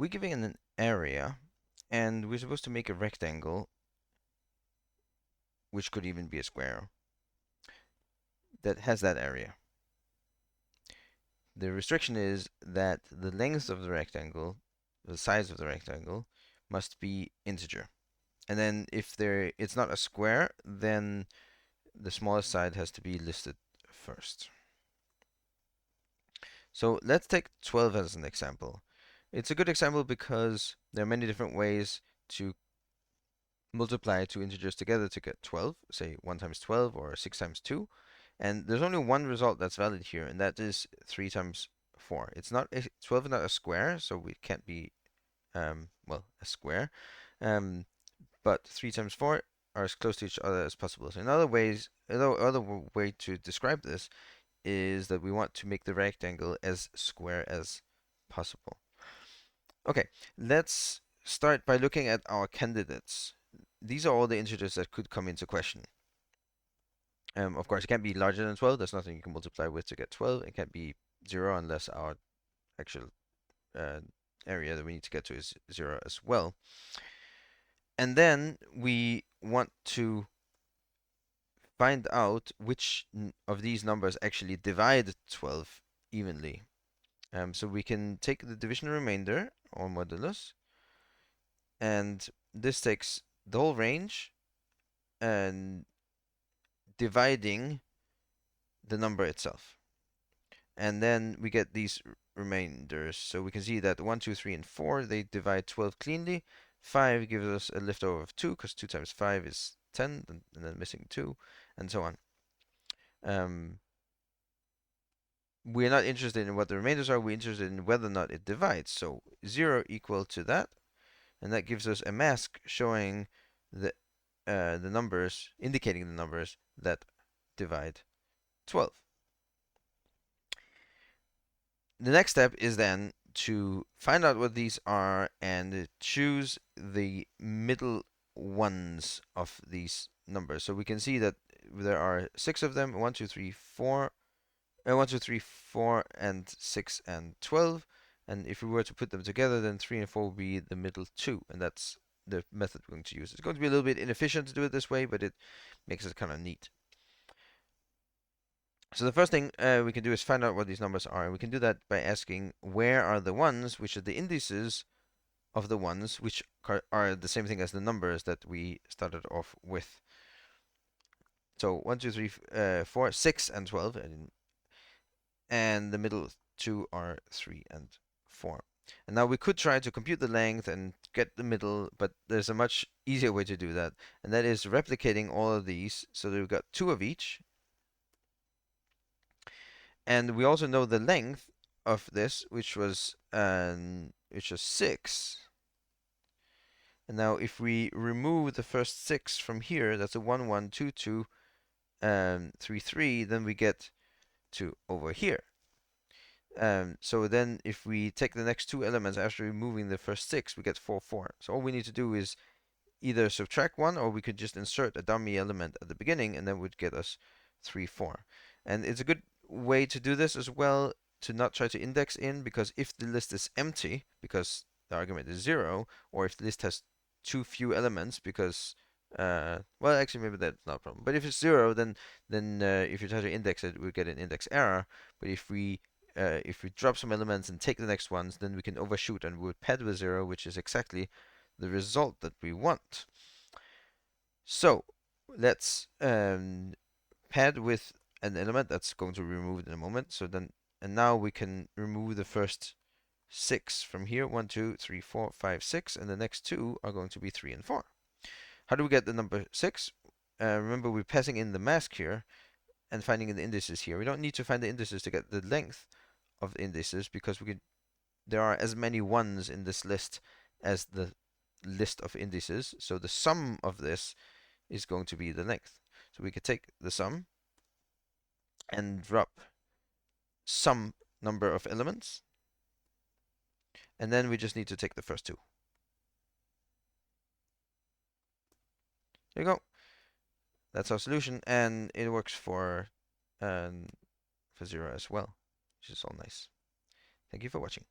we're giving an area, and we're supposed to make a rectangle, which could even be a square, that has that area. The restriction is that the length of the rectangle, the size of the rectangle, must be integer. And then if it's not a square, then the smallest side has to be listed first. So let's take 12 as an example. It's a good example because there are many different ways to multiply two integers together to get 12, say 1 times 12 or 6 times 2. And there's only one result that's valid here, and that is 3 times 4. 12 is not a square, so it can't be, well, a square. But 3 times 4 are as close to each other as possible. So in other ways, other way to describe this is that we want to make the rectangle as square as possible. Okay, let's start by looking at our candidates. These are all the integers that could come into question. Of course, it can't be larger than 12. There's nothing you can multiply with to get 12. It can't be 0 unless our actual area that we need to get to is 0 as well. And then we want to find out which of these numbers actually divide 12 evenly. So we can take the division remainder, or modulus, and this takes the whole range and dividing the number itself. And then we get these remainders. So we can see that 1, 2, 3, and 4, they divide 12 cleanly. 5 gives us a leftover of 2, because 2 times 5 is 10, and then missing 2, and so on. We're not interested in what the remainders are, we're interested in whether or not it divides. So 0 equal to that, and that gives us a mask showing the numbers, indicating the numbers that divide 12. The next step is then to find out what these are and choose the middle ones of these numbers. So we can see that there are 6 of them, 1, 2, 3, 4, 1, 2, 3, 4, and 6, and 12. And if we were to put them together, then 3 and 4 would be the middle 2, and that's the method we're going to use. It's going to be a little bit inefficient to do it this way, but it makes it kind of neat. So the first thing we can do is find out what these numbers are. And we can do that by asking where are the ones, which are the indices of the ones, which are the same thing as the numbers that we started off with. So 1, 2, 3, 4, 6, and 12. And the middle 2 are 3 and 4. And now we could try to compute the length and get the middle, but there's a much easier way to do that. And that is replicating all of these. So that we've got 2 of each. And we also know the length of this, which was 6. And now if we remove the first 6 from here, that's a 1, 1, 2, 2, 3, 3, then we get to over here. So then if we take the next 2 elements after removing the first 6, we get 4, 4. So all we need to do is either subtract 1, or we could just insert a dummy element at the beginning, and that would get us 3, 4. And it's a good way to do this as well, to not try to index in, because if the list is empty, because the argument is 0, or if the list has too few elements, because well, actually, maybe that's not a problem. But if it's 0, then if you try to index it, we get an index error. But if we drop some elements and take the next ones, then we can overshoot and we would pad with 0, which is exactly the result that we want. So let's pad with an element that's going to be removed in a moment. So then, and now we can remove the first 6 from here. 1, 2, 3, 4, 5, 6, and the next 2 are going to be 3 and 4. How do we get the number 6? Remember, we're passing in the mask here and finding the indices here. We don't need to find the indices to get the length of the indices, because there are as many ones in this list as the list of indices. So the sum of this is going to be the length. So we could take the sum and drop some number of elements, and then we just need to take the first 2. There you go. That's our solution, and it works for 0 as well, which is all nice. Thank you for watching.